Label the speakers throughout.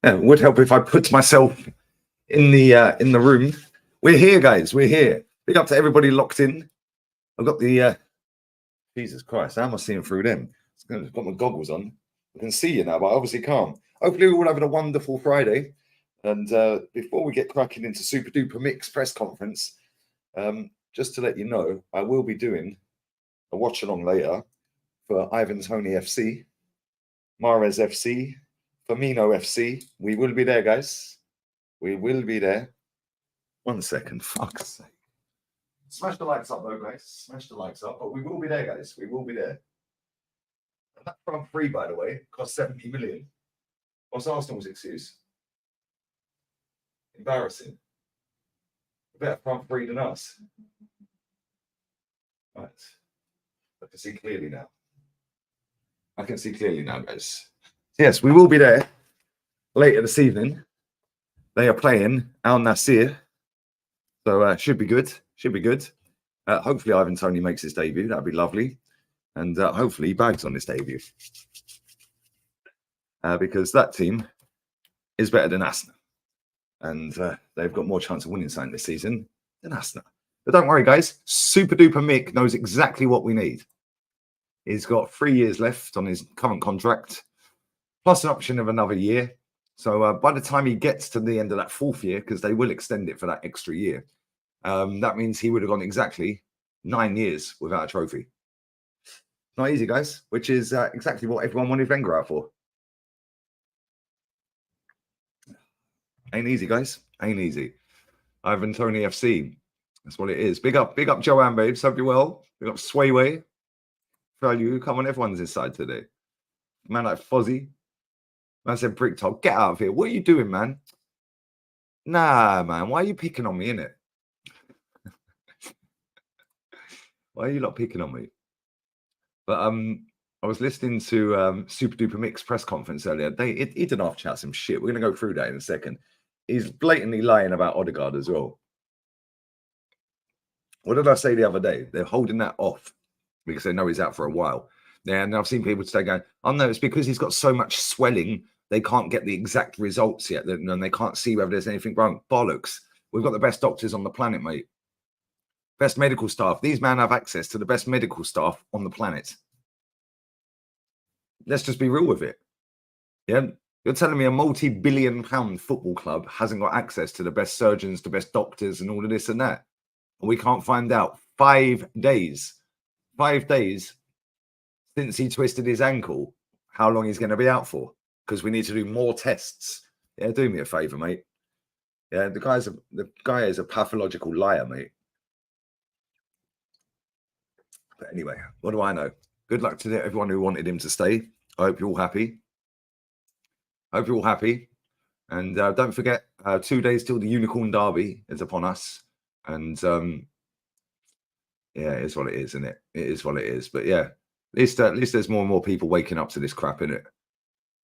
Speaker 1: it would help if I put myself in the room. We're here, guys. We're here. Big up to everybody locked in. I've got the Jesus Christ, how am I seeing through them? I've got my goggles on. I can see you now, but I obviously can't. Hopefully, we're all having a wonderful Friday. And before we get cracking into Super Duper Mix press conference, just to let you know, I will be doing a watch along later for Ivan Toney FC, Mahrez FC, Firmino FC. We will be there, guys. We will be there. 1 second, fuck's sake. Smash the likes up, though, guys. Smash the likes up. But we will be there, guys. We will be there. And that front three, by the way, cost 70 million. What's Arsenal's excuse? Embarrassing. A better front three than us. Right. I can see clearly now. I can see clearly now, guys. Yes, we will be there later this evening. They are playing Al Nassr. So should be good. Should be good. Hopefully Ivan Toney makes his debut. That'd be lovely. And hopefully he bags on his debut. Because that team is better than Arsenal. And they've got more chance of winning something this season than Arsenal. But don't worry, guys. Super Duper Mick knows exactly what we need. He's got 3 years left on his current contract, plus an option of another year. So by the time he gets to the end of that 4th year, because they will extend it for that extra year, that means he would have gone exactly 9 years without a trophy. Not easy, guys, which is exactly what everyone wanted Wenger out for. Ain't easy, guys. Ain't easy. Ivan Toney FC. That's what it is. Big up Joanne, babes. Hope you're well. Big up Swayway. Value. Come on, everyone's inside today. Man like Fozzie. Man said Brick Top. Get out of here. What are you doing, man? Nah, man. Why are you picking on me, innit? Why are you not picking on me? But I was listening to Super Duper Mix press conference earlier. He did half chat some shit. We're going to go through that in a second. He's blatantly lying about Odegaard as well. What did I say the other day? They're holding that off because they know he's out for a while. Yeah, and I've seen people today going, oh, no, it's because he's got so much swelling, they can't get the exact results yet, and they can't see whether there's anything wrong. Bollocks. We've got the best doctors on the planet, mate. Best medical staff. These men have access to the best medical staff on the planet. Let's just be real with it. Yeah, you're telling me a multi-billion-pound football club hasn't got access to the best surgeons, the best doctors, and all of this and that. And we can't find out 5 days since he twisted his ankle, how long he's going to be out for, because we need to do more tests. Yeah, do me a favor, mate. Yeah, the guy is a pathological liar, mate. But anyway, what do I know? Good luck to everyone who wanted him to stay. I hope you're all happy. And don't forget, 2 days till the Unicorn Derby is upon us. And yeah, it is what it is, isn't it? It is what it is. But yeah, at least there's more and more people waking up to this crap, innit?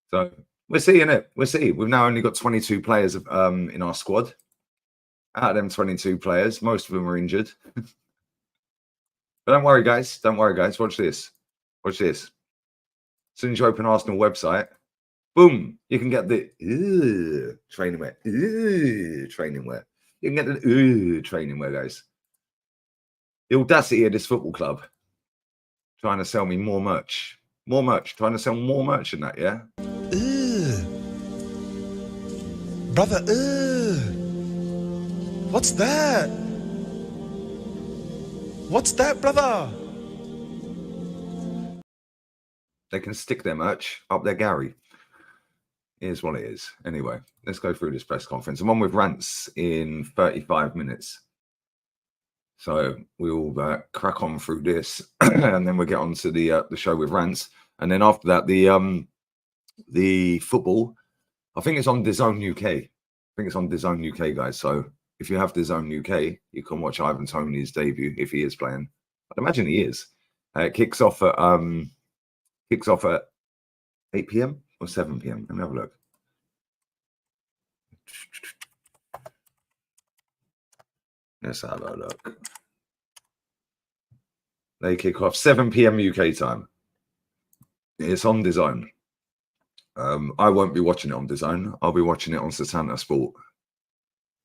Speaker 1: So we're seeing it. We'll see. We've now only got 22 players in our squad. Out of them 22 players, most of them are injured. But don't worry, guys. Don't worry, guys. Watch this. Watch this. As soon as you open Arsenal website, boom, you can get the training wear. Training wear. You can get the training wear, guys. The audacity of this football club trying to sell me more merch. More merch. Trying to sell more merch than that, yeah?
Speaker 2: Brother, what's that? What's that, brother?
Speaker 1: They can stick their merch up their Gary. Here's what it is. Anyway, let's go through this press conference. I'm on with rants in 35 minutes. So we'll crack on through this, and then we'll get on to the show with rants. And then after that, the football, I think it's on DAZN UK. I think it's on DAZN UK, guys. So if you have DAZN UK, you can watch Ivan Toney's debut if he is playing. I'd imagine he is. It kicks off at 8 p.m. or 7 p.m. Let me have a look. Let's have a look. They kick off 7 p.m. UK time. It's on DAZN. I won't be watching it on DAZN. I'll be watching it on Satanta Sport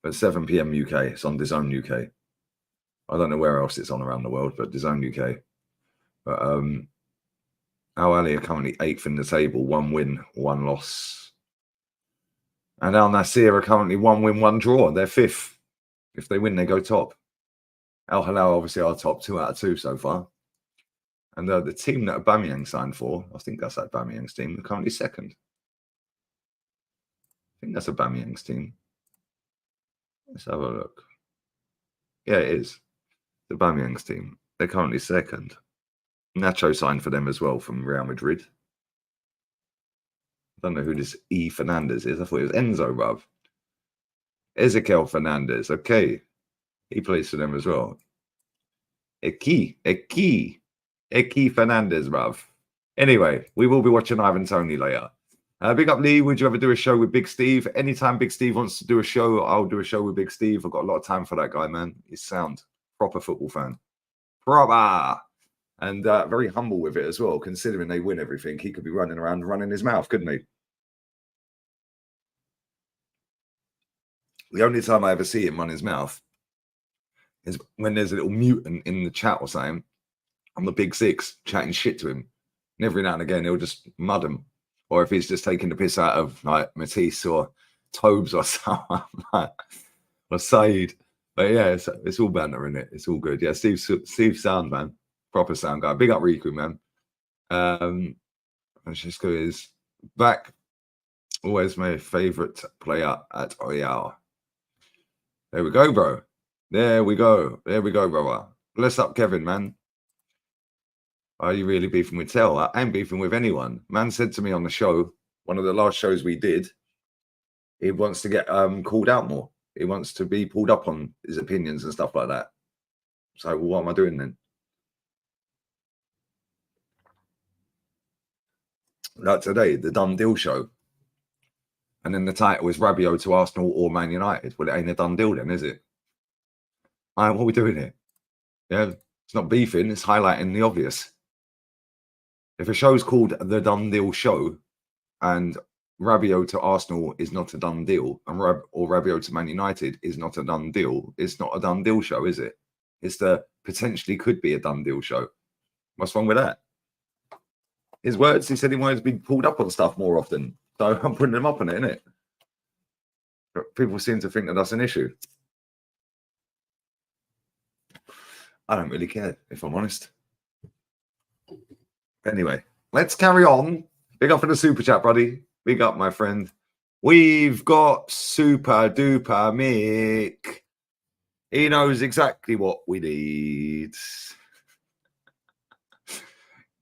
Speaker 1: at 7 p.m. UK. It's on DAZN UK. I don't know where else it's on around the world, but DAZN UK. But Al Ahly are currently 8th in the table, 1 win, 1 loss. And Al Nassr are currently 1 win, 1 draw. They're 5th. If they win, they go top. Al Hilal obviously are top, 2 out of 2 so far. And the team that Aubameyang signed for, I think that's Aubameyang's team, are currently 2nd. I think that's Aubameyang's team. Let's have a look. Yeah, it is. The Aubameyang's team. They're currently 2nd. Nacho signed for them as well from Real Madrid. I don't know who this E. Fernandez is. I thought it was Enzo, bruv. Ezequiel Fernandez. Okay. He plays for them as well. Eki Fernandez, bruv. Anyway, we will be watching Ivan Toney later. Big up, Lee. Would you ever do a show with Big Steve? Anytime Big Steve wants to do a show, I'll do a show with Big Steve. I've got a lot of time for that guy, man. He's sound. Proper football fan. Proper. And very humble with it as well, considering they win everything. He could be running around running his mouth, couldn't he? The only time I ever see him run his mouth is when there's a little mutant in the chat or something on the Big Six chatting shit to him. And every now and again, he'll just mud him. Or if he's just taking the piss out of like Matisse or Tobes or something like, or Said. But yeah, it's all banter in it. It's all good. Yeah, Steve sound, man. Proper sound guy. Big up Riku, man. Francisco is back. Always my favorite player at Oyao. There we go, bro. There we go. There we go, brother. Bless up, Kevin, man. Are you really beefing with Tel? I ain't beefing with anyone. Man said to me on the show, one of the last shows we did, he wants to get called out more. He wants to be pulled up on his opinions and stuff like that. So well, what am I doing then? Like today, the Done Deal show. And then the title is Rabiot to Arsenal or Man United. Well, it ain't a done deal then, is it? What are we doing here? Yeah, it's not beefing, it's highlighting the obvious. If a show's called The Done Deal Show and Rabiot to Arsenal is not a done deal, and or Rabiot to Man United is not a done deal, it's not a done deal show, is it? It's the potentially could be a done deal show. What's wrong with that? His words, he said he wanted to be pulled up on stuff more often. So I'm putting him up on it, innit? But people seem to think that that's an issue. I don't really care, if I'm honest. Anyway, let's carry on. Big up for the super chat, buddy. Big up, my friend. We've got Super Duper Mick. He knows exactly what we need.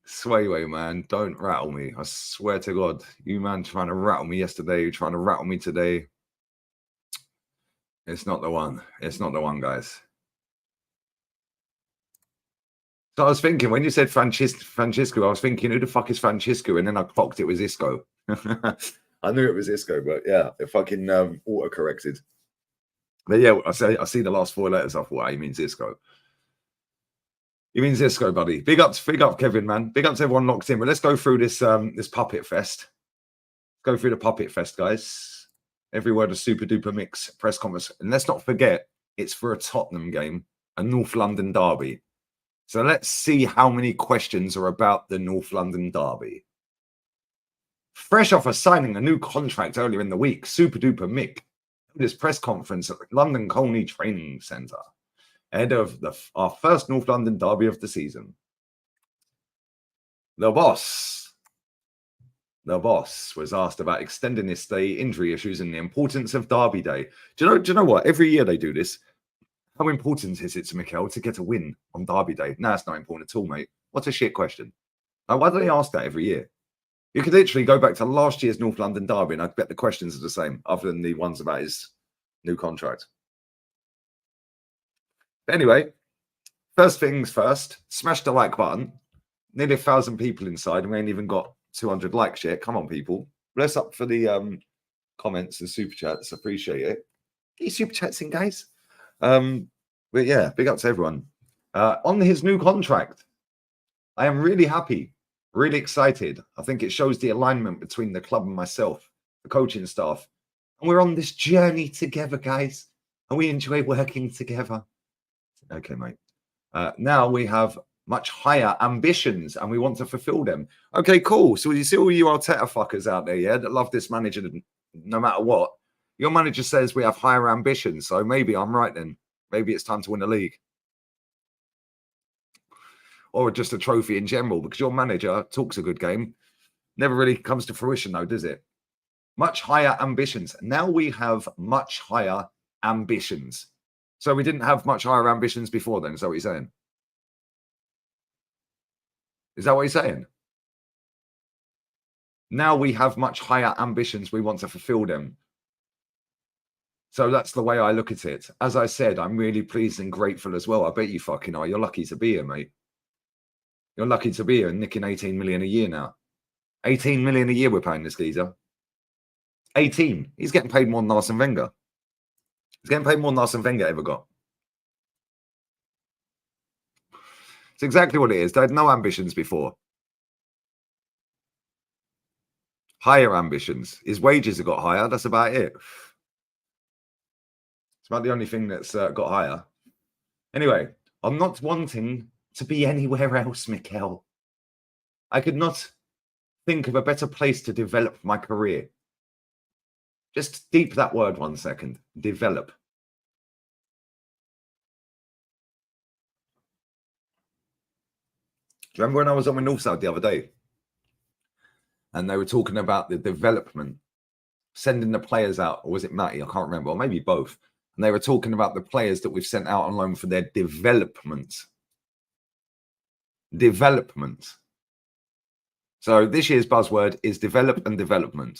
Speaker 1: Swayway, man, don't rattle me. I swear to God. You, man, trying to rattle me yesterday. You're trying to rattle me today. It's not the one. It's not the one, guys. So I was thinking, when you said Francisco, I was thinking, who the fuck is Francisco? And then I clocked it was Isco. I knew it was Isco, but yeah, it fucking auto-corrected. But yeah, I see the last 4 letters. I thought, he means Isco. He means Isco, buddy. Big up, Kevin, man. Big up to everyone locked in. But let's go through this this puppet fest. Go through the puppet fest, guys. Every word of Super Duper Mix press conference. And let's not forget, it's for a Tottenham game, a North London derby. So let's see how many questions are about the North London derby. Fresh off of signing a new contract earlier in the week, Super Duper Mick held his press conference at the London Colney Training Centre ahead of our first North London derby of the season. The boss was asked about extending his stay, injury issues, and the importance of Derby Day. Do you know what? Every year they do this. How important is it to Mikel to get a win on Derby Day? No, it's not important at all, mate. What a shit question. Now, why do they ask that every year? You could literally go back to last year's North London Derby and I bet the questions are the same, other than the ones about his new contract. But anyway, first things first, smash the like button. Nearly 1,000 people inside and we ain't even got 200 likes yet. Come on, people. Bless up for the comments and super chats. Appreciate it. Get your super chats in, guys. But yeah, big up to everyone. On his new contract, I am really happy Really excited. I think it shows the alignment between the club and myself, the coaching staff. And we're on this journey together, guys. And we enjoy working together. Okay, mate. Now we have much higher ambitions and we want to fulfill them. Okay, cool. So you see all you Arteta fuckers out there, yeah, that love this manager no matter what. Your manager says we have higher ambitions. So maybe I'm right then. Maybe it's time to win the league. Or just a trophy in general, because your manager talks a good game. Never really comes to fruition though, does it? Much higher ambitions. Now we have much higher ambitions. So we didn't have much higher ambitions before then. Is that what you're saying? Is that what you're saying? Now we have much higher ambitions. We want to fulfill them. So that's the way I look at it. As I said, I'm really pleased and grateful as well. I bet you fucking are. You're lucky to be here, mate. You're lucky to be here and nicking 18 million a year now. 18 million a year we're paying this geezer. 18. He's getting paid more than Arsene Wenger. He's getting paid more than Arsene Wenger ever got. It's exactly what it is. They had no ambitions before. Higher ambitions. His wages have got higher. That's about it. It's about the only thing that's got higher. Anyway, I'm not wanting to be anywhere else, Mikel. I could not think of a better place to develop my career. Just deep that word 1 second. Develop. Do you remember when I was on with Northside the other day? And they were talking about the development, sending the players out. Or was it Matty? I can't remember. Or maybe both. And they were talking about the players that we've sent out on loan for their development. Development. So this year's buzzword is develop and development.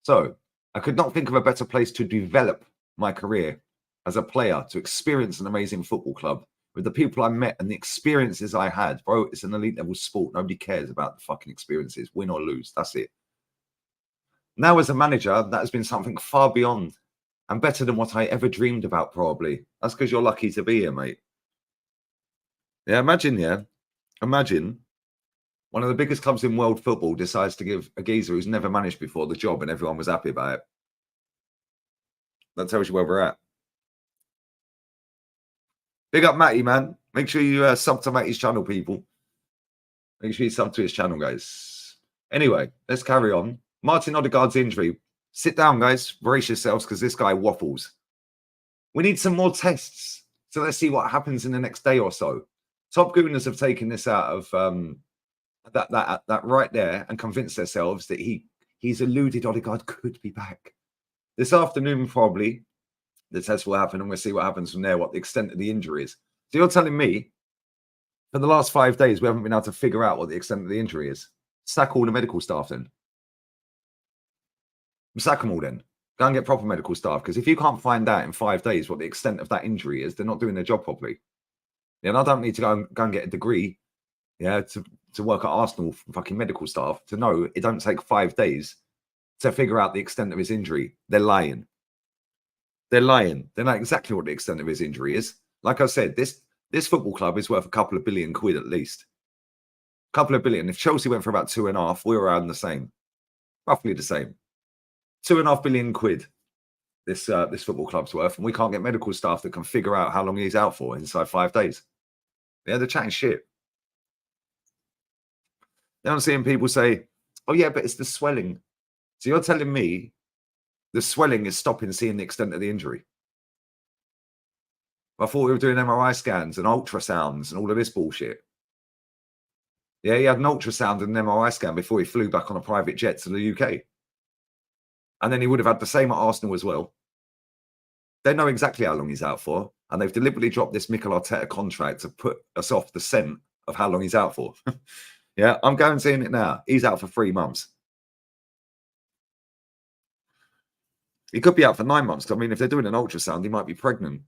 Speaker 1: So I could not think of a better place to develop my career as a player, to experience an amazing football club with the people I met and the experiences I had. Bro, it's an elite level sport. Nobody cares about the fucking experiences, win or lose. That's it. Now as a manager, that has been something far beyond and better than what I ever dreamed about, probably. That's because you're lucky to be here, mate. Yeah, imagine one of the biggest clubs in world football decides to give a geezer who's never managed before the job and everyone was happy about it. That tells you where we're at. Big up Matty, man. Make sure you sub to Matty's channel, people. Make sure you sub to his channel, guys. Anyway, let's carry on. Martin Odegaard's injury. Sit down, guys. Brace yourselves, because this guy waffles. We need some more tests. So let's see what happens in the next day or so. Top Gooners have taken this out of that right there and convinced themselves that he's alluded Odegaard could be back. This afternoon, probably, the test will happen and we'll see what happens from there, what the extent of the injury is. So you're telling me for the last 5 days, we haven't been able to figure out what the extent of the injury is? Sack all the medical staff then. Sack them all then. Go and get proper medical staff, because if you can't find out in 5 days what the extent of that injury is, they're not doing their job properly. Yeah, and I don't need to go and get a degree, yeah, to work at Arsenal for fucking medical staff to know it don't take 5 days to figure out the extent of his injury. They're lying. They're lying. They know exactly what the extent of his injury is. Like I said, this football club is worth a couple of billion quid at least. A couple of billion. If Chelsea went for about 2.5, we were around the same. Roughly the same. 2.5 billion quid this football club's worth, and we can't get medical staff that can figure out how long he's out for inside 5 days. Yeah, they're chatting shit. Then I'm seeing people say, oh yeah, but it's the swelling. So you're telling me the swelling is stopping seeing the extent of the injury? I thought we were doing MRI scans and ultrasounds and all of this bullshit. Yeah, he had an ultrasound and an MRI scan before he flew back on a private jet to the UK. And then he would have had the same at Arsenal as well. They know exactly how long he's out for. And they've deliberately dropped this Mikel Arteta contract to put us off the scent of how long he's out for. Yeah, I'm guaranteeing it now. He's out for 3 months. He could be out for 9 months. I mean, if they're doing an ultrasound, he might be pregnant.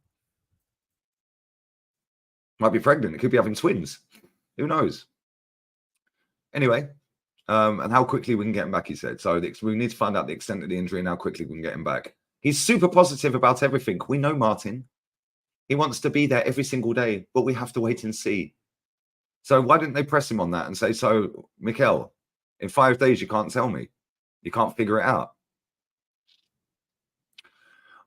Speaker 1: Might be pregnant. He could be having twins. Who knows? Anyway, and how quickly we can get him back, he said. So we need to find out the extent of the injury and how quickly we can get him back. He's super positive about everything. We know Martin. He wants to be there every single day, but we have to wait and see. So why didn't they press him on that and say, so, Mikel, in 5 days, you can't tell me. You can't figure it out.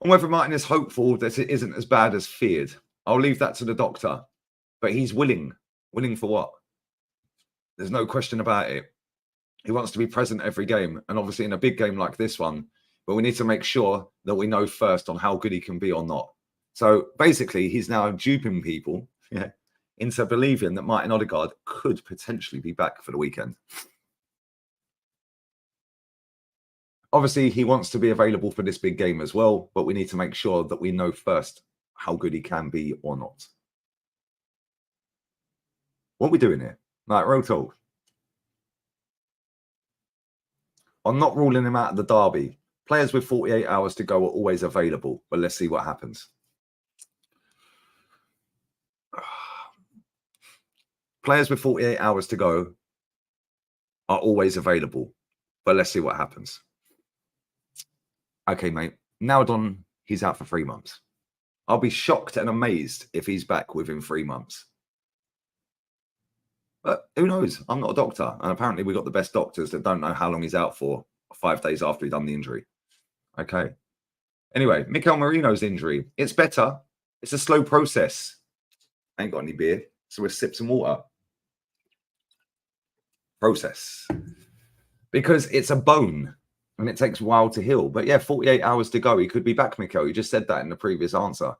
Speaker 1: And whether Martin is hopeful that it isn't as bad as feared, I'll leave that to the doctor. But he's willing. Willing for what? There's no question about it. He wants to be present every game. And obviously in a big game like this one, but we need to make sure that we know first on how good he can be or not. So basically, he's now duping people into believing that Martin Odegaard could potentially be back for the weekend. Obviously, he wants to be available for this big game as well, but we need to make sure that we know first how good he can be or not. What are we doing here? Like, real talk. I'm not ruling him out of the derby. Players with 48 hours to go are always available, but let's see what happens. Players with 48 hours to go are always available, but let's see what happens. Okay, mate. Now done, he's out for 3 months. I'll be shocked and amazed if he's back within 3 months. But who knows? I'm not a doctor. And apparently we've got the best doctors that don't know how long he's out for 5 days after he's done the injury. Okay. Anyway, Mikel Merino's injury. It's better. It's a slow process. I ain't got any beer, so we'll sip some water. Process. Because it's a bone and it takes a while to heal. But yeah, 48 hours to go. He could be back, Mikel. You just said that in the previous answer.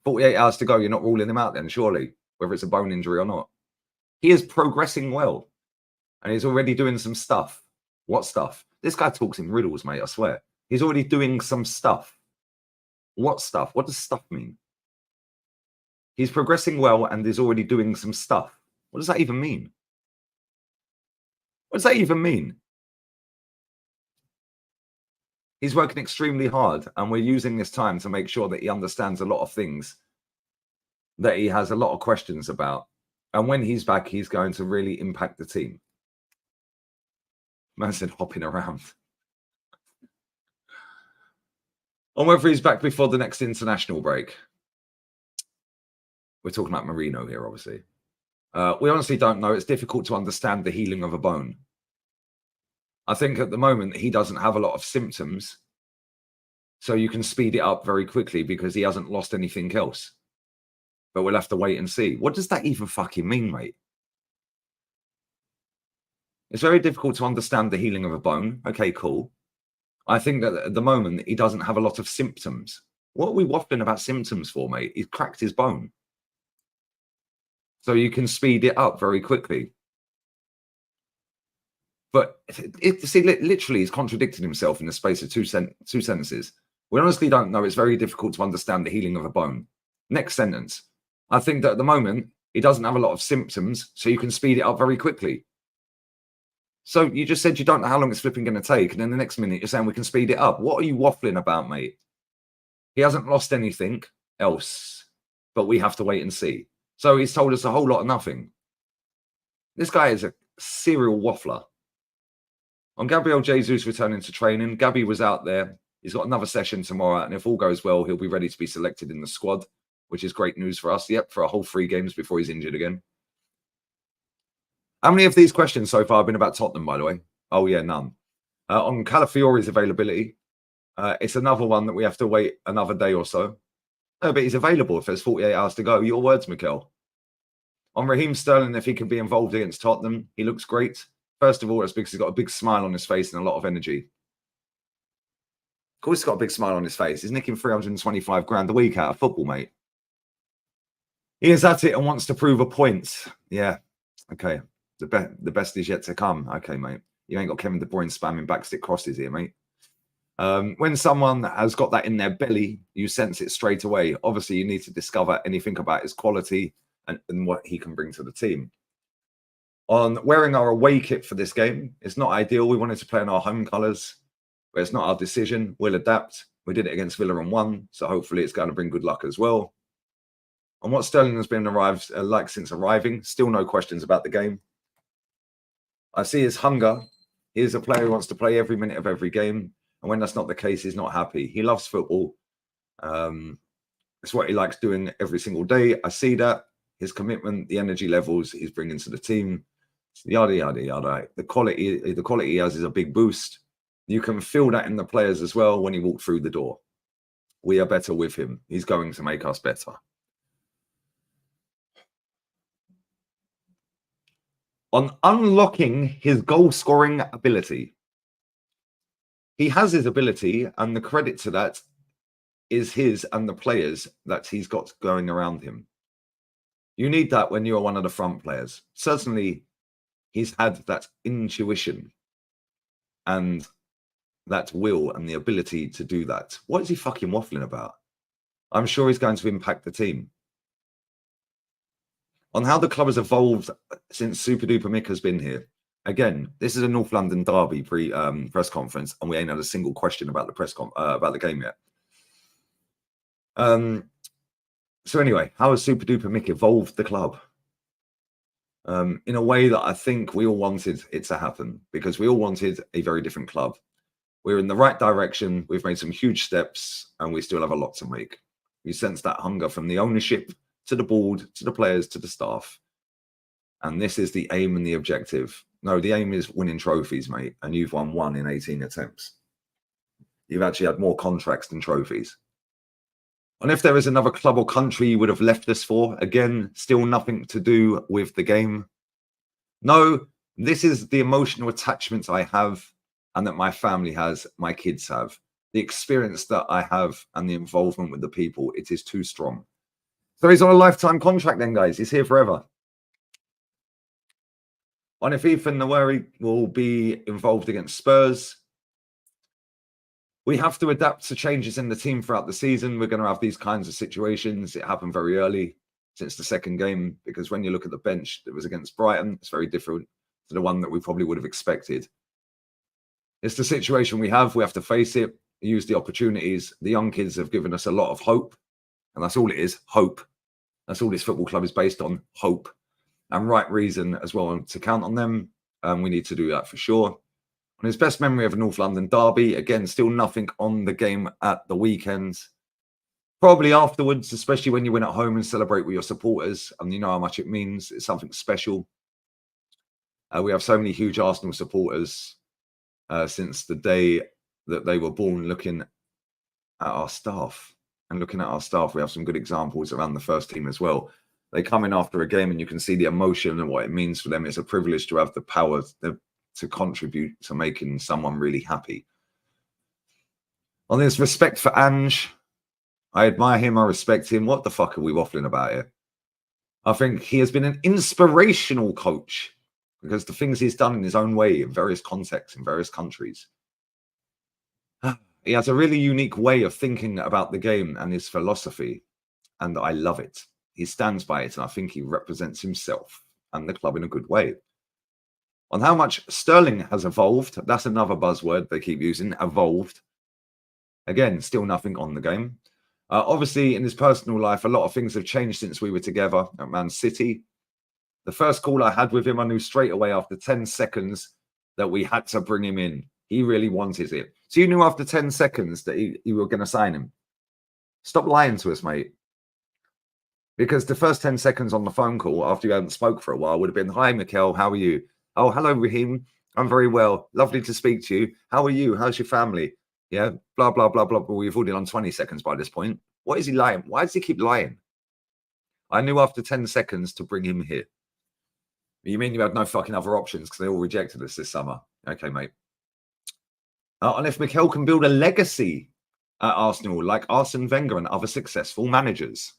Speaker 1: 48 hours to go. You're not ruling him out then, surely, whether it's a bone injury or not. He is progressing well. And he's already doing some stuff. What stuff? This guy talks in riddles, mate, I swear. He's already doing some stuff. What stuff? What does stuff mean? He's progressing well and is already doing some stuff. What does that even mean? What does that even mean? He's working extremely hard and we're using this time to make sure that he understands a lot of things that he has a lot of questions about. And when he's back, he's going to really impact the team. Man said hopping around. On whether he's back before the next international break. We're talking about Merino here, obviously. We honestly don't know. It's difficult to understand the healing of a bone. I think at the moment, he doesn't have a lot of symptoms. So you can speed it up very quickly because he hasn't lost anything else. But we'll have to wait and see. What does that even fucking mean, mate? It's very difficult to understand the healing of a bone. Okay, cool. I think that at the moment, he doesn't have a lot of symptoms. What are we waffling about symptoms for, mate? He's cracked his bone. So you can speed it up very quickly. But see, literally, he's contradicted himself in the space of two sentences. We honestly don't know. It's very difficult to understand the healing of a bone. Next sentence. I think that at the moment, he doesn't have a lot of symptoms, so you can speed it up very quickly. So you just said you don't know how long it's flipping going to take, and then the next minute you're saying we can speed it up. What are you waffling about, mate? He hasn't lost anything else, but we have to wait and see. So he's told us a whole lot of nothing. This guy is a serial waffler. On Gabriel Jesus returning to training, Gabby was out there. He's got another session tomorrow, and if all goes well, he'll be ready to be selected in the squad, which is great news for us. Yep, for a whole 3 games before he's injured again. How many of these questions so far have been about Tottenham, by the way? Oh, yeah, none. On Calafiori's availability, it's another one that we have to wait another day or so. No, but he's available if there's 48 hours to go. Your words, Mikel. On Raheem Sterling, if he can be involved against Tottenham, he looks great. First of all, it's because he's got a big smile on his face and a lot of energy. Of course he's got a big smile on his face. He's nicking 325 grand a week out of football, mate. He is at it and wants to prove a point. Yeah, okay. The best is yet to come. Okay, mate. You ain't got Kevin De Bruyne spamming backstick crosses here, mate. When someone has got that in their belly, you sense it straight away. Obviously, you need to discover anything about his quality and what he can bring to the team. On wearing our away kit for this game, it's not ideal. We wanted to play in our home colours, but it's not our decision. We'll adapt. We did it against Villa and won, so hopefully it's going to bring good luck as well. On what Sterling has been like since arriving, still no questions about the game. I see his hunger. He is a player who wants to play every minute of every game. And when that's not the case, he's not happy. He loves football. It's what he likes doing every single day. I see that. his commitment, the energy levels he's bringing to the team, yada, yada, yada. The quality he has is a big boost. You can feel that in the players as well when he walked through the door. We are better with him. He's going to make us better. On unlocking his goal-scoring ability. He has his ability, and the credit to that is his and the players that he's got going around him. You need that when you are one of the front players. Certainly, he's had that intuition and that will and the ability to do that. What is he fucking waffling about? I'm sure he's going to impact the team. On how the club has evolved since Super Duper Mick has been here. Again, this is a North London derby press conference, and we ain't had a single question about the about the game yet. So anyway, how has Super Duper Mick evolved the club? In a way that I think we all wanted it to happen, because we all wanted a very different club. We're in the right direction. We've made some huge steps, and we still have a lot to make. You sense that hunger from the ownership to the board, to the players, to the staff. And this is the aim and the objective. No, the aim is winning trophies, mate. And you've won 1 in 18 attempts. You've actually had more contracts than trophies. And if there is another club or country you would have left us for, again, still nothing to do with the game. No, this is the emotional attachment I have and that my family has, my kids have. The experience that I have and the involvement with the people, it is too strong. So he's on a lifetime contract then, guys. He's here forever. On if Ethan Nwaneri will be involved against Spurs. We have to adapt to changes in the team throughout the season. We're going to have these kinds of situations. It happened very early since the second game, because when you look at the bench that was against Brighton, it's very different to the one that we probably would have expected. It's the situation we have. We have to face it, use the opportunities. The young kids have given us a lot of hope, and that's all it is, hope. That's all this football club is based on, hope. And right reason as well to count on them. We need to do that for sure. On his best memory of a North London derby, again, still nothing on the game at the weekend. Probably afterwards, especially when you win at home and celebrate with your supporters, and you know how much it means. It's something special. We have so many huge Arsenal supporters since the day that they were born, looking at our staff. And looking at our staff, we have some good examples around the first team as well. They come in after a game and you can see the emotion and what it means for them. It's a privilege to have the power to contribute to making someone really happy. On this respect for Ange, I admire him, I respect him. What the fuck are we waffling about here? I think he has been an inspirational coach because the things he's done in his own way in various contexts, in various countries. He has a really unique way of thinking about the game and his philosophy, and I love it. He stands by it, and I think he represents himself and the club in a good way. On how much Sterling has evolved, that's another buzzword they keep using, evolved. Again, still nothing on the game. Obviously, in his personal life, a lot of things have changed since we were together at Man City. The first call I had with him, I knew straight away after 10 seconds that we had to bring him in. He really wanted it. So you knew after 10 seconds that you were going to sign him. Stop lying to us, mate. Because the first 10 seconds on the phone call after you hadn't spoke for a while would have been, "Hi, Mikel, how are you?" "Oh, hello, Raheem. I'm very well. Lovely to speak to you. How are you? How's your family?" Yeah, blah, blah, blah, blah. But we've already done 20 seconds by this point. What is he lying? Why does he keep lying? I knew after 10 seconds to bring him here. You mean you had no fucking other options because they all rejected us this summer? Okay, mate. And if Mikel can build a legacy at Arsenal like Arsene Wenger and other successful managers.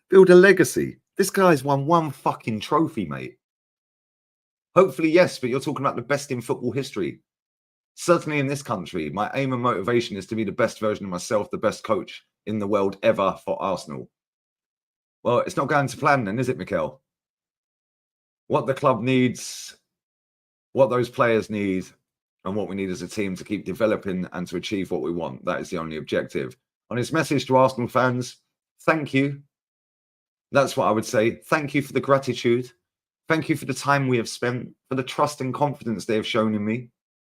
Speaker 1: Build a legacy. This guy's won 1 fucking trophy, mate. Hopefully, yes, but you're talking about the best in football history. Certainly in this country, my aim and motivation is to be the best version of myself, the best coach in the world ever for Arsenal. Well, it's not going to plan then, is it, Mikel? What the club needs, what those players need, and what we need as a team to keep developing and to achieve what we want. That is the only objective. On his message to Arsenal fans, thank you. That's what I would say. Thank you for the gratitude. Thank you for the time we have spent, for the trust and confidence they have shown in me.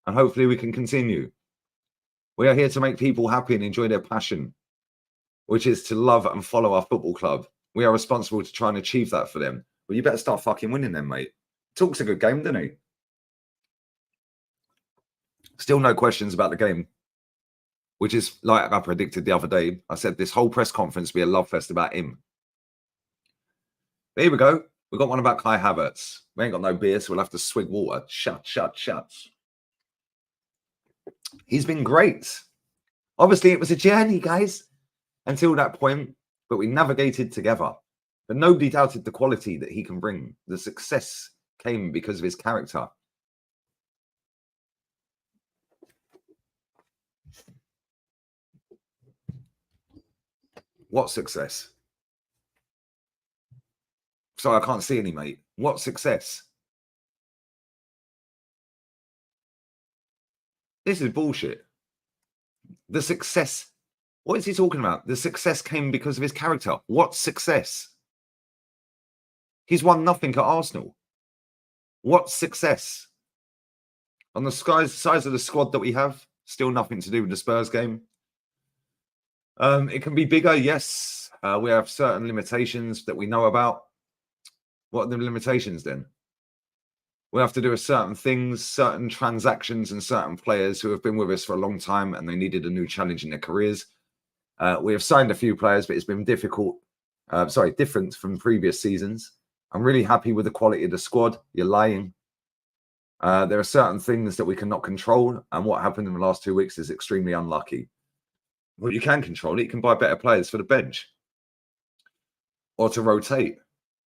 Speaker 1: And hopefully we can continue. We are here to make people happy and enjoy their passion. which is to love and follow our football club. We are responsible to try and achieve that for them. Well, you better start fucking winning then, mate. Talks a good game, doesn't he? Still no questions about the game, which is like I predicted the other day. I said this whole press conference will be a love fest about him. But here we go. We've got one about Kai Havertz. We ain't got no beer, so we'll have to swig water. Shut. He's been great. Obviously, it was a journey, guys, until that point, but we navigated together. But nobody doubted the quality that he can bring. The success came because of his character. What success? Sorry, I can't see any, mate. What success? This is bullshit. The success. What is he talking about? The success came because of his character. What success? He's won nothing at Arsenal. What success? On the size of the squad that we have, still nothing to do with the Spurs game. It can be bigger, yes. We have certain limitations that we know about. What are the limitations then? We have to do certain things, certain transactions, and certain players who have been with us for a long time and they needed a new challenge in their careers. We have signed a few players, but it's been difficult. Different from previous seasons. I'm really happy with the quality of the squad. You're lying. There are certain things that we cannot control, and what happened in the last 2 weeks is extremely unlucky. Well, you can control it. You can buy better players for the bench, or to rotate,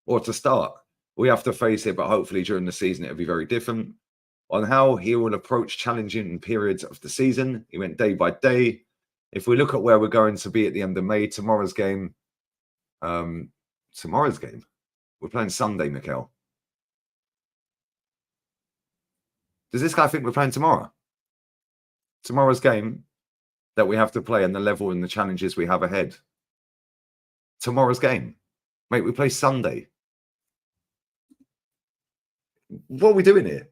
Speaker 1: or to start. We have to face it, but hopefully during the season it'll be very different. On how he will approach challenging periods of the season, he went day by day. If we look at where we're going to be at the end of May, tomorrow's game, we're playing Sunday, Mikel. Does this guy think we're playing tomorrow? Tomorrow's game that we have to play and the level and the challenges we have ahead. Tomorrow's game. Mate, we play Sunday. What are we doing here?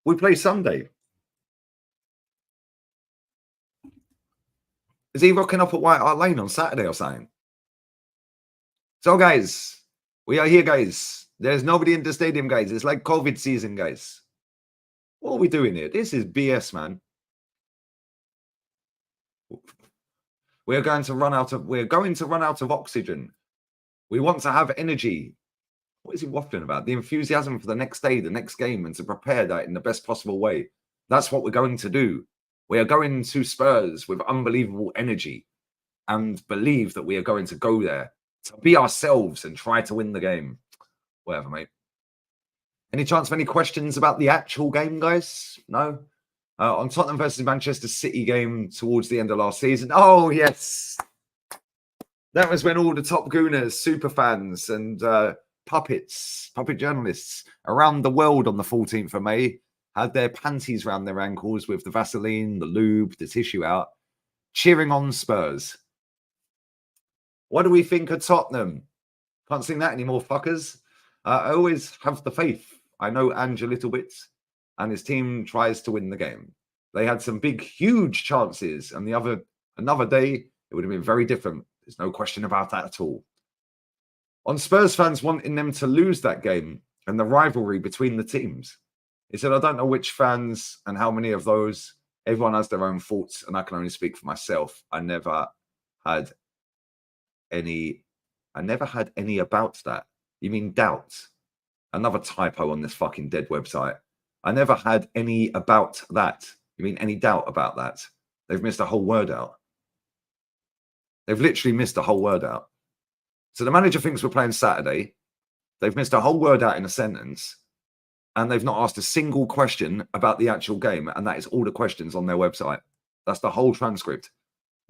Speaker 1: We play Sunday. Is he rocking up at White Hart Lane on Saturday or something? So, guys, we are here, guys. There's nobody in the stadium, guys. It's like COVID season, guys. What are we doing here? This is BS, man. We're going to run out of oxygen. We want to have energy. What is he waffling about? The enthusiasm for the next day, the next game, and to prepare that in the best possible way. That's what we're going to do. We are going to Spurs with unbelievable energy and believe that we are going to go there to be ourselves and try to win the game. Whatever, mate. Any chance of any questions about the actual game, guys? No? On Tottenham versus Manchester City game towards the end of last season. Oh, yes. That was when all the top gooners, super fans, and puppet journalists around the world on the 14th of May had their panties round their ankles with the Vaseline, the lube, the tissue out, cheering on Spurs. What do we think of Tottenham? Can't sing that anymore, fuckers. I always have the faith. I know Ange a little bit, and his team tries to win the game. They had some big, huge chances, and another day, it would have been very different. There's no question about that at all. On Spurs fans wanting them to lose that game and the rivalry between the teams, he said, I don't know which fans and how many of those. Everyone has their own thoughts, and I can only speak for myself. I never had any about that. You mean doubt? Another typo on this fucking dead website. I never had any about that. You mean any doubt about that? They've missed a whole word out. They've literally missed a whole word out. So the manager thinks we're playing Saturday. They've missed a whole word out in a sentence. And they've not asked a single question about the actual game. And that is all the questions on their website. That's the whole transcript.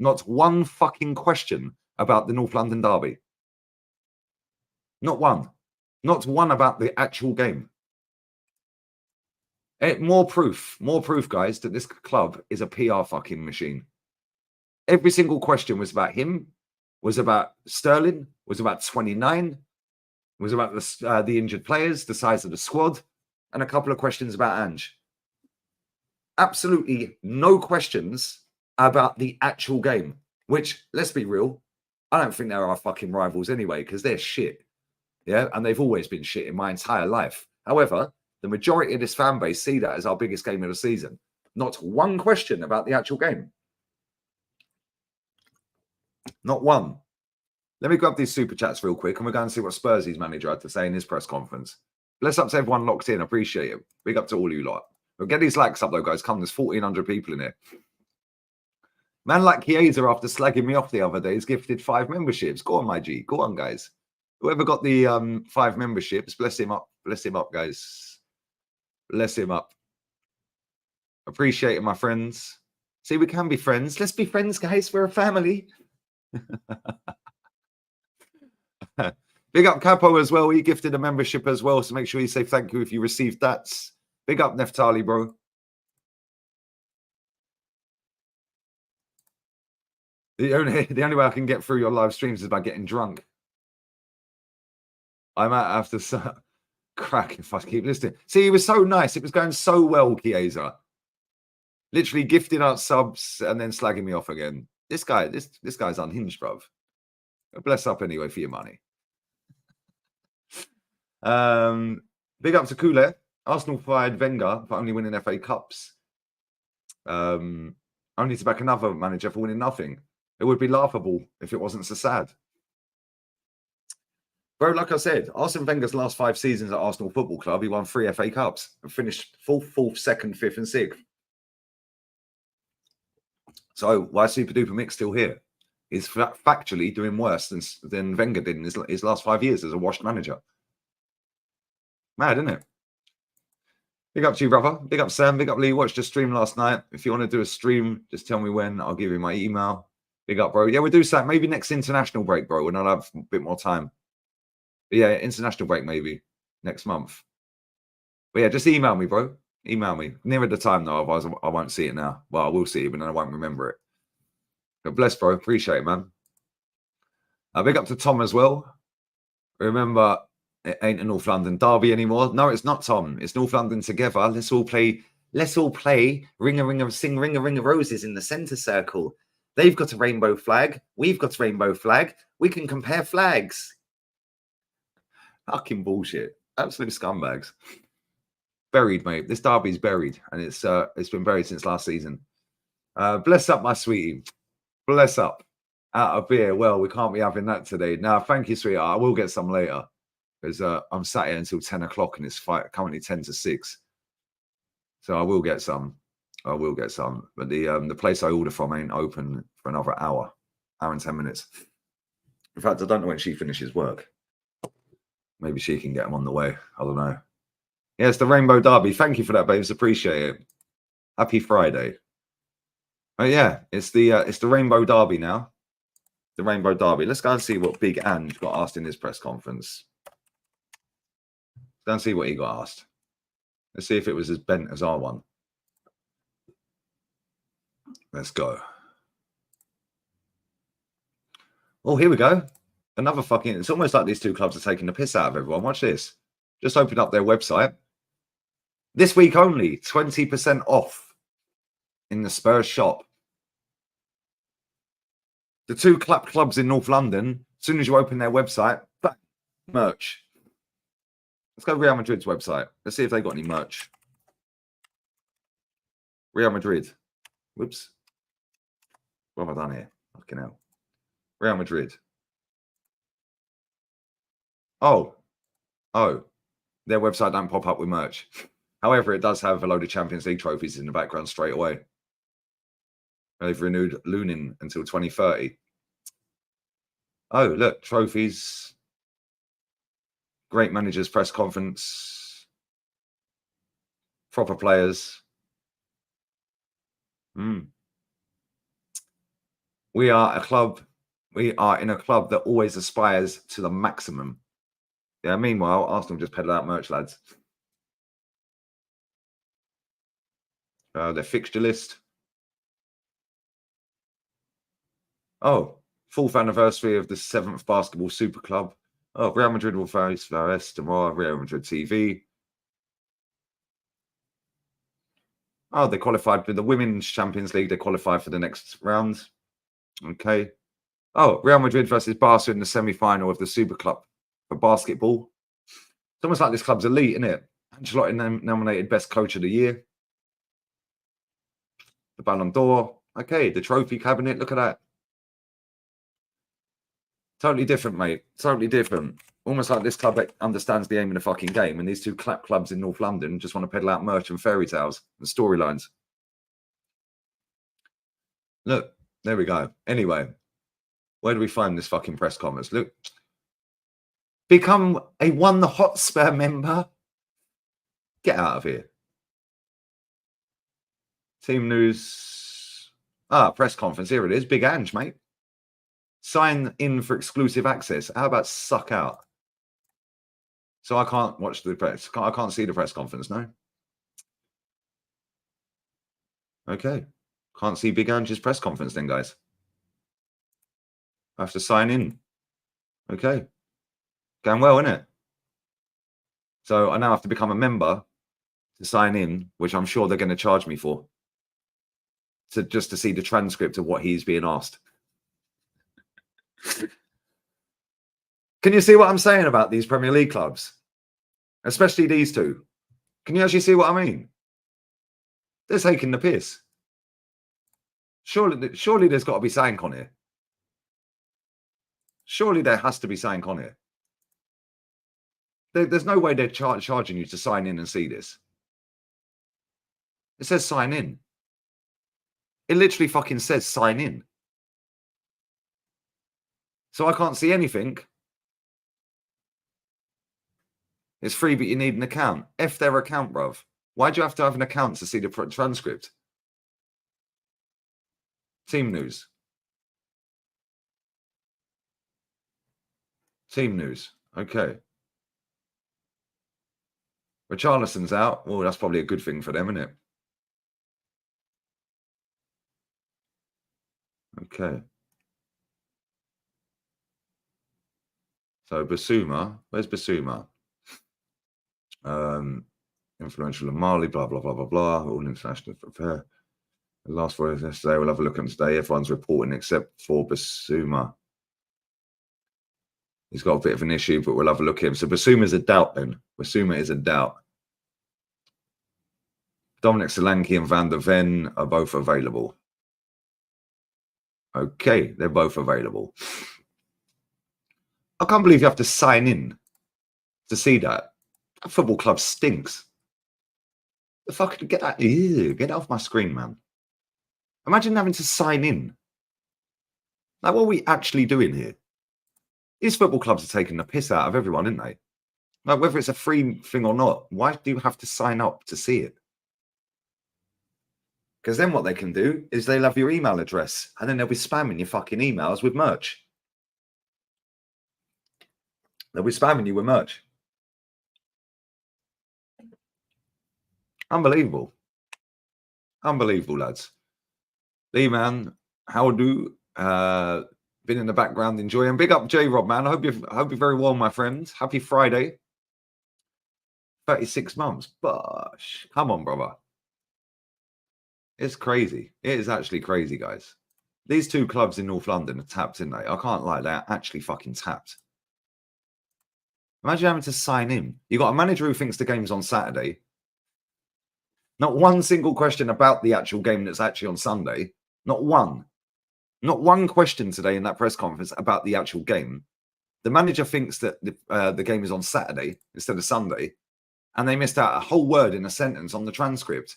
Speaker 1: Not one fucking question about the North London derby. Not one. Not one about the actual game. More proof, guys, that this club is a PR fucking machine. Every single question was about him, was about Sterling, was about 29, was about the injured players, the size of the squad, and a couple of questions about Ange. Absolutely no questions about the actual game, which, let's be real, I don't think they're our fucking rivals anyway, because they're shit. Yeah, and they've always been shit in my entire life. However, the majority of this fan base see that as our biggest game of the season. Not one question about the actual game. Not one. Let me grab these super chats real quick, and we're going to see what Spurs' manager had to say in his press conference. Bless up to everyone locked in. Appreciate it. Big up to all you lot. But get these likes up though, guys. Come, there's 1,400 people in here. Man like Chiesa, after slagging me off the other day, has gifted 5 memberships. Go on, my G. Go on, guys. Whoever got the 5 memberships, bless him up. Bless him up, guys. Bless him up. Appreciate it, my friends. See, we can be friends. Let's be friends, guys. We're a family. Big up Capo as well. He gifted a membership as well. So make sure you say thank you if you received that. Big up Neftali, bro. The only way I can get through your live streams is by getting drunk. I might have to crack if I keep listening. See, he was so nice. It was going so well, Chiesa. Literally gifting out subs and then slagging me off again. This guy's unhinged, bruv. Bless up anyway for your money. Big up to Kule. Arsenal fired Wenger for only winning FA Cups. Only to back another manager for winning nothing. It would be laughable if it wasn't so sad. Bro, like I said, Arsene Wenger's last 5 seasons at Arsenal Football Club, he won 3 FA Cups and finished 4th, 2nd, 5th, and 6th. So why is Super Duper Mick still here? He's factually doing worse than Wenger did in his last 5 years as a washed manager. Mad, isn't it? Big up to you, brother. Big up, Sam. Big up, Lee. Watched the stream last night. If you want to do a stream, just tell me when. I'll give you my email. Big up, bro. Yeah, we'll do something. Maybe next international break, bro, when I'll have a bit more time. But yeah, international break maybe next month. But yeah, just email me, bro. Email me. Nearer the time, though. Otherwise, I won't see it now. Well, I will see it, but then I won't remember it. But bless, bro. Appreciate it, man. Big up to Tom as well. Remember, it ain't a North London derby anymore. No, it's not, Tom. It's North London together. Let's all play. Ring a ring of sing, ring a ring of roses in the centre circle. They've got a rainbow flag. We've got a rainbow flag. We can compare flags. Fucking bullshit. Absolute scumbags. Buried, mate. This derby's buried, and it's been buried since last season. Bless up, my sweetie. Bless up. Out of beer. Well, we can't be having that today. Now, thank you, sweetheart. I will get some later because I'm sat here until 10 o'clock and it's currently 10 to 6. So I will get some. But the place I order from ain't open for another hour and 10 minutes. In fact, I don't know when she finishes work. Maybe she can get them on the way. I don't know. Yeah, it's the Rainbow Derby. Thank you for that, babes. Appreciate it. Happy Friday. Oh yeah, it's the Rainbow Derby now. The Rainbow Derby. Let's go and see what Big Ange got asked in his press conference. Let's go and see what he got asked. Let's see if it was as bent as our one. Let's go. Oh, here we go. Another fucking... It's almost like these two clubs are taking the piss out of everyone. Watch this. Just opened up their website. This week only, 20% off in the Spurs shop. The two clubs in North London, as soon as you open their website, bang, merch. Let's go to Real Madrid's website. Let's see if they got any merch. Real Madrid. Whoops. What have I done here? Fucking hell. Real Madrid. Oh. Their website don't pop up with merch. However, it does have a load of Champions League trophies in the background straight away. They've renewed Lunin until 2030. Oh, look, trophies. Great managers press conference. Proper players. We are in a club that always aspires to the maximum. Yeah, meanwhile, Arsenal just peddle out merch, lads. Their fixture list. Oh, 4th anniversary of the 7th Basketball Super Club. Oh, Real Madrid will face Varese tomorrow. Real Madrid TV. Oh, they qualified for the Women's Champions League. They qualified for the next round. Okay. Oh, Real Madrid versus Barca in the semi-final of the Super Cup for basketball. It's almost like this club's elite, isn't it? Ancelotti nominated Best Coach of the Year. The Ballon d'Or. Okay, the trophy cabinet. Look at that. Totally different, mate. Totally different. Almost like this club understands the aim of the fucking game, and these two clap clubs in North London just want to peddle out merch and fairy tales and storylines. Look, there we go. Anyway, where do we find this fucking press conference? Look, become a One the Hotspur member. Get out of here. Team news. Press conference. Here it is. Big Ange, mate. Sign in for exclusive access. How about suck out? So I can't watch the press. I can't see the press conference, no? Okay. Can't see Big Ange's press conference then, guys. I have to sign in. Okay. Going well, isn't it? So I now have to become a member to sign in, which I'm sure they're going to charge me for. Just to see the transcript of what he's being asked. Can you see what I'm saying about these Premier League clubs? Especially these two. Can you actually see what I mean? They're taking the piss. Surely there's got to be something on here. Surely there has to be something on here. There's no way they're charging you to sign in and see this. It says sign in. It literally fucking says sign in. So I can't see anything. It's free, but you need an account. F their account, bruv. Why do you have to have an account to see the transcript? Team news. Team news. Okay. Richarlison's out. Well, that's probably a good thing for them, isn't it? Okay. So Basuma. Where's Basuma? Influential in Mali, blah, blah, blah, blah, blah. All international prepare. The last word yesterday. We'll have a look at them today. Everyone's reporting except for Basuma. He's got a bit of an issue, but we'll have a look at him. So Basuma's a doubt then. Basuma is a doubt. Dominic Solanke and Van der Ven are both available. Okay, they're both available. I can't believe you have to sign in to see that. That football club stinks. The fuck, get that, get off my screen, man. Imagine having to sign in. Like, what are we actually doing here? These football clubs are taking the piss out of everyone, aren't they? Like, whether it's a free thing or not, why do you have to sign up to see it? Because then what they can do is they'll have your email address and then they'll be spamming your fucking emails with merch. They'll be spamming you with merch. Unbelievable. Unbelievable, lads. Lee, man, how do? Been in the background enjoying. Big up J-Rob, man. I hope you're very well, my friend. Happy Friday. 36 months. Gosh, come on, brother. It's crazy. It is actually crazy, guys. These two clubs in North London are tapped, aren't they? I can't lie, they're actually fucking tapped. Imagine having to sign in. You got a manager who thinks the game's on Saturday. Not one single question about the actual game that's actually on Sunday. Not one. Not one question today in that press conference about the actual game. The manager thinks that the game is on Saturday instead of Sunday, and they missed out a whole word in a sentence on the transcript.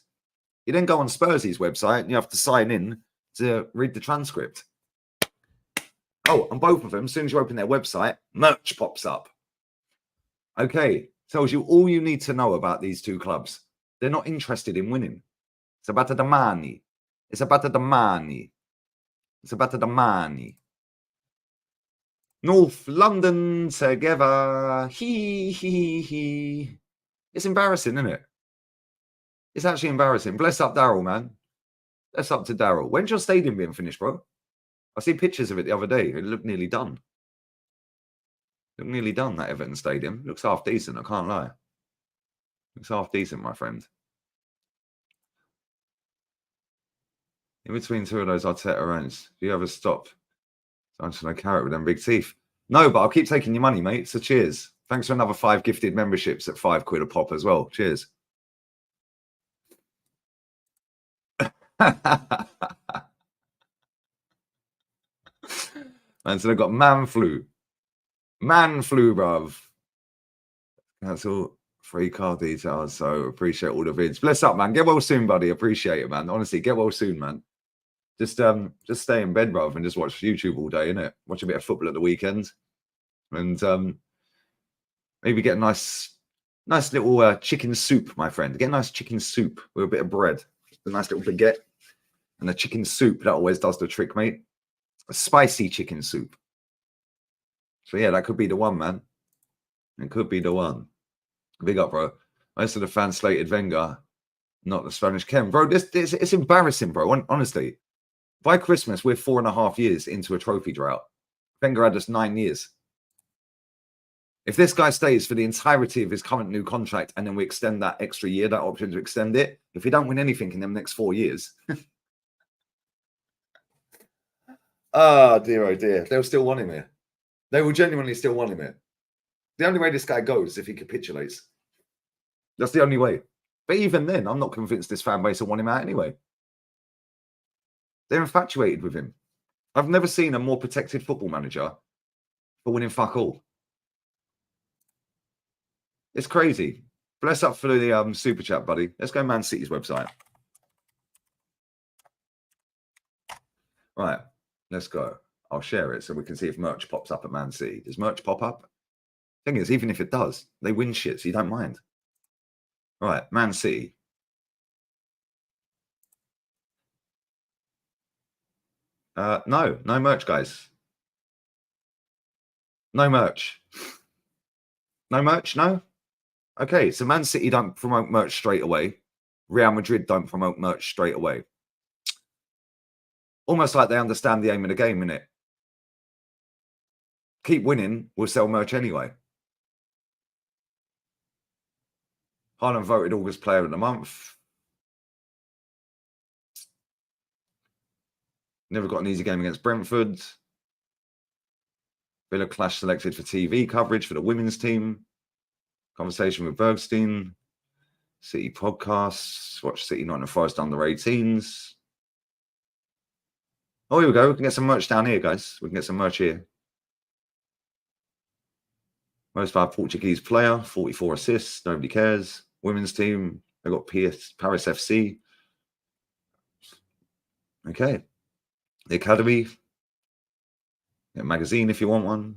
Speaker 1: You then go on Spurs' website and you have to sign in to read the transcript. Oh, and both of them, as soon as you open their website, merch pops up. Okay, tells you all you need to know about these two clubs. They're not interested in winning. It's about the money. It's about the money. It's about the money. North London together. He. It's embarrassing, isn't it? It's actually embarrassing. Bless up Daryl, man. Bless up to Daryl. When's your stadium being finished, bro? I see pictures of it the other day. It looked nearly done. Looked nearly done, that Everton stadium. Looks half decent, I can't lie. Looks half decent, my friend. In between two of those Arteta runs, do you ever stop Don't know carrot with them big teeth. No, but I'll keep taking your money, mate. So cheers. Thanks for another 5 gifted memberships at £5 a pop as well. Cheers. And so they've got man flu. Man flu, bruv. That's all. Free car details. So appreciate all the vids. Bless up, man. Get well soon, buddy. Appreciate it, man. Honestly, get well soon, man. Just stay in bed, bruv, and just watch YouTube all day, innit? Watch a bit of football at the weekend. And maybe get a nice little chicken soup, my friend. Get a nice chicken soup with a bit of bread. A nice little baguette. And a chicken soup, that always does the trick, mate. A spicy chicken soup. So yeah, that could be the one, man. It could be the one. Big up, bro. Most of the fans slated Wenger, not the Spanish Ken. Bro, it's embarrassing, bro. Honestly. By Christmas, we're 4.5 years into a trophy drought. Wenger had us 9 years. If this guy stays for the entirety of his current new contract and then we extend that extra year, that option to extend it, if we don't win anything in them next 4 years. Oh, dear. They'll still want him here. They will genuinely still want him here. The only way this guy goes is if he capitulates. That's the only way. But even then, I'm not convinced this fan base will want him out anyway. They're infatuated with him. I've never seen a more protected football manager for winning fuck all. It's crazy. Bless up for the super chat, buddy. Let's go Man City's website. Right, let's go. I'll share it so we can see if merch pops up at Man City. Does merch pop up? Thing is, even if it does, they win shit, so you don't mind. Right, Man City. No merch, guys. No merch. No merch, no? Okay, so Man City don't promote merch straight away. Real Madrid don't promote merch straight away. Almost like they understand the aim of the game, innit? Keep winning, we'll sell merch anyway. Haaland voted August Player of the Month. Never got an easy game against Brentford. Villa clash selected for TV coverage for the women's team. Conversation with Bergstein. City podcasts. Watch City Nottingham Forest under 18s. Oh, here we go. We can get some merch down here, guys. We can get some merch here. Most of our Portuguese player, 44 assists. Nobody cares. Women's team. They've got Paris FC. Okay. The Academy. Get a magazine if you want one.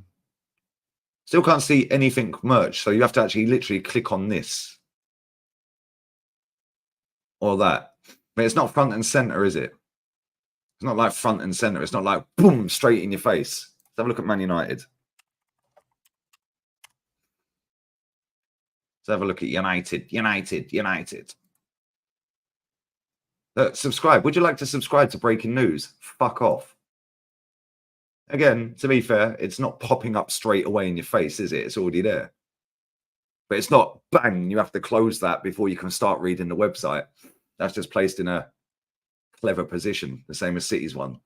Speaker 1: Still can't see anything merch, so you have to actually literally click on this. Or that. But it's not front and center, is it? It's not like front and center. It's not like, boom, straight in your face. Let's have a look at Man United. Let's have a look at United. Subscribe. Would you like to subscribe to breaking news? Fuck off. Again, to be fair, it's not popping up straight away in your face, is it? It's already there. But it's not, bang, you have to close that before you can start reading the website. That's just placed in a clever position, the same as City's one.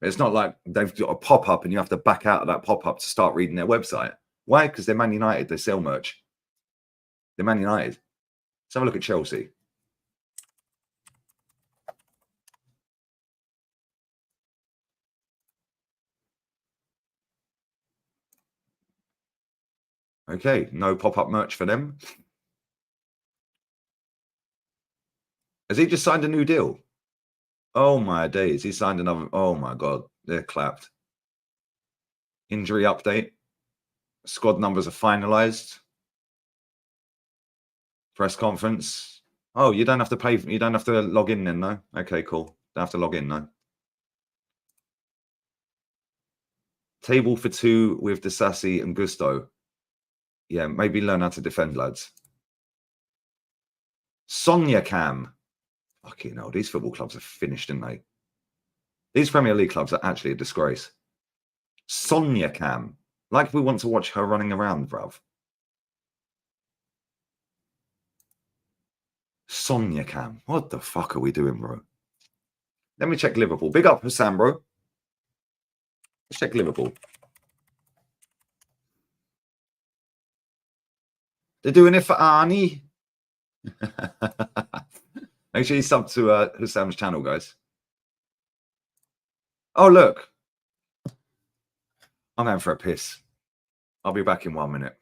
Speaker 1: It's not like they've got a pop-up and you have to back out of that pop-up to start reading their website. Why? Because they're Man United. They sell merch. They're Man United. Let's have a look at Chelsea. Okay, no pop-up merch for them. Has he just signed a new deal? Oh my days, he signed another. Oh my God, they're clapped. Injury update. Squad numbers are finalized. Press conference. Oh, you don't have to pay. You don't have to log in then, no? Okay, cool. Don't have to log in, no. Table for two with Disasi and Gusto. Yeah, maybe learn how to defend, lads. Sonia Cam. Fucking hell, these football clubs are finished, aren't they? These Premier League clubs are actually a disgrace. Sonia Cam. Like we want to watch her running around, bruv. Sonia Cam. What the fuck are we doing, bro? Let me check Liverpool. Big up Hassan, bro. Let's check Liverpool. They're doing it for Arnie. Make sure you sub to Husam's channel, guys. Oh, look. I'm going for a piss. I'll be back in 1 minute.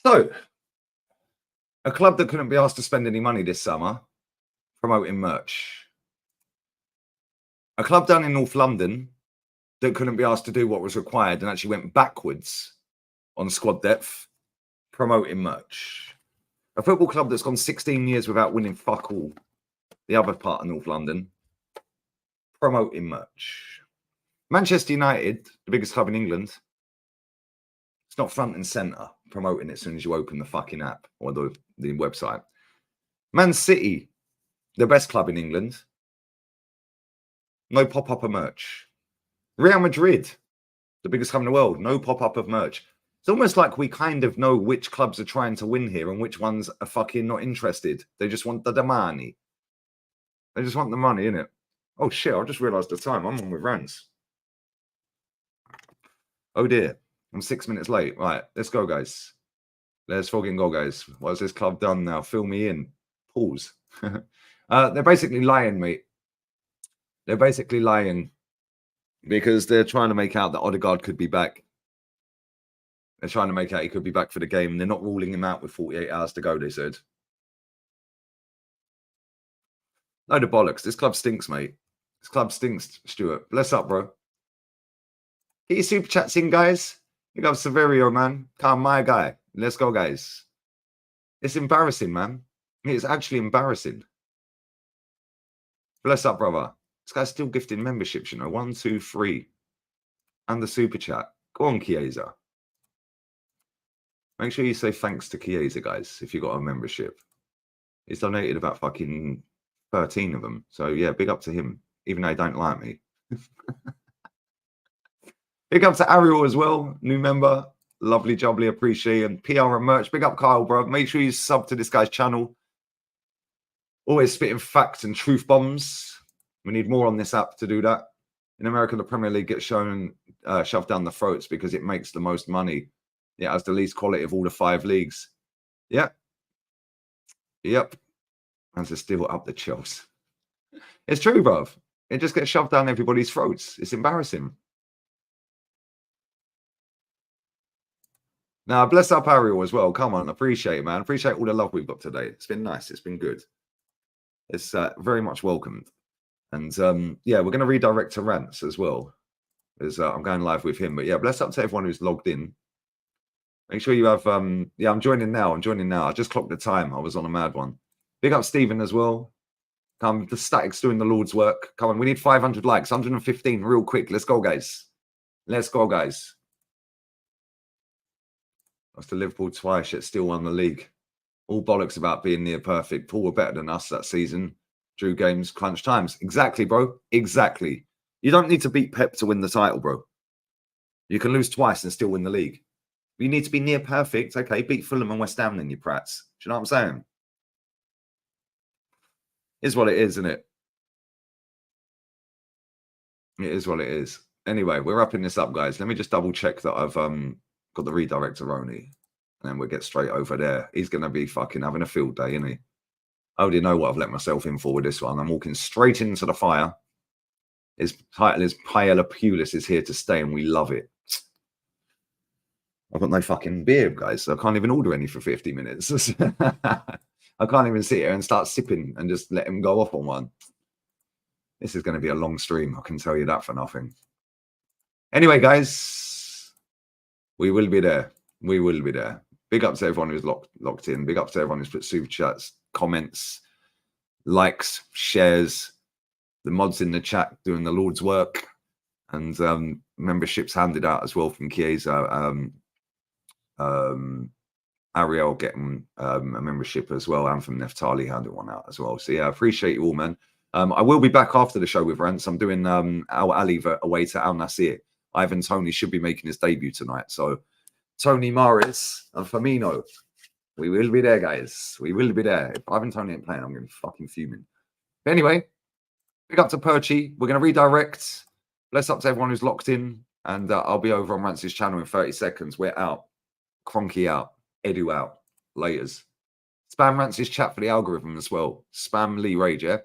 Speaker 1: So, a club that couldn't be asked to spend any money this summer, promoting merch. A club down in North London that couldn't be asked to do what was required and actually went backwards on squad depth, promoting merch. A football club that's gone 16 years without winning fuck all, the other part of North London, promoting merch. Manchester United, the biggest club in England, it's not front and centre promoting it as soon as you open the fucking app or the website. Man City, the best club in England, no pop-up of merch. Real Madrid, the biggest club in the world, no pop-up of merch. It's almost like we kind of know which clubs are trying to win here and which ones are fucking not interested. They just want the money. They just want the money, innit? Oh shit, I just realised the time. I'm on with rants. Oh dear, I'm 6 minutes late. Right, let's go, guys. Let's fucking go, guys. What has this club done now? Fill me in. Pause. They're basically lying, mate. They're basically lying because they're trying to make out that Odegaard could be back. They're trying to make out he could be back for the game. And they're not ruling him out with 48 hours to go, they said. No, the bollocks. This club stinks, mate. This club stinks, Stuart. Bless up, bro. Get your super chats in, guys. You got Severio, man. Come, my guy. Let's go, guys. It's embarrassing, man. It's actually embarrassing. Bless up, brother. This guy's still gifting memberships, you know. 1, 2, 3. And the super chat. Go on, Chiesa. Make sure you say thanks to Chiesa, guys, if you got a membership. He's donated about fucking 13 of them. So, yeah, big up to him, even though he don't like me. Big up to Ariel as well, new member. Lovely, jubbly, appreciate. And PR and merch. Big up, Kyle, bro. Make sure you sub to this guy's channel. Always spitting facts and truth bombs. We need more on this app to do that. In America, the Premier League gets shoved down the throats because it makes the most money. It has the least quality of all the 5 leagues. Yep. Yep. And to steal up the Chelsea. It's true, bruv. It just gets shoved down everybody's throats. It's embarrassing. Now, bless up Ariel as well. Come on, appreciate it, man. Appreciate all the love we've got today. It's been nice. It's been good. It's very much welcomed. And yeah, we're going to redirect to Rants as well. As I'm going live with him. But yeah, bless up to everyone who's logged in. Make sure you have, yeah, I'm joining now. I just clocked the time. I was on a mad one. Big up Stephen as well. Come, the static's doing the Lord's work. Come on, we need 500 likes, 115 real quick. Let's go, guys. Let's go, guys. Lost to Liverpool twice, yet still won the league. All bollocks about being near perfect. Paul were better than us that season. Drew games, crunch times. Exactly, bro. Exactly. You don't need to beat Pep to win the title, bro. You can lose twice and still win the league. You need to be near perfect. Okay, beat Fulham and West Ham then, you prats. Do you know what I'm saying? Is what it is, isn't it? It is what it is. Anyway, we're wrapping this up, guys. Let me just double check that I've got the redirect to Roni. And then we'll get straight over there. He's going to be fucking having a field day, isn't he? I already know what I've let myself in for with this one. I'm walking straight into the fire. His title is Paella Pulis is here to stay, and we love it. I've got no fucking beer, guys, so I can't even order any for 50 minutes. I can't even sit here and start sipping and just let him go off on one. This is going to be a long stream. I can tell you that for nothing. Anyway, guys, we will be there. We will be there. Big up to everyone who's locked in. Big up to everyone who's put super chats, comments, likes, shares, the mods in the chat doing the Lord's work, and memberships handed out as well from Chiesa. Ariel getting a membership as well, and from Neftali handed one out as well. So yeah, I appreciate you all, man. I will be back after the show with rants. I'm doing Al Ali away to Al Nassr. Ivan Toney should be making his debut tonight. So Tony Morris and Firmino, we will be there, guys. We will be there. If Ivan Toney ain't playing, I'm going to be fucking fuming. But anyway, big up to Perchy. We're going to redirect. Bless up to everyone who's locked in. And I'll be over on Rance's channel in 30 seconds. We're out. Cronky out. Edu out. Laters. Spam Rance's chat for the algorithm as well. Spam Lee Rage, yeah?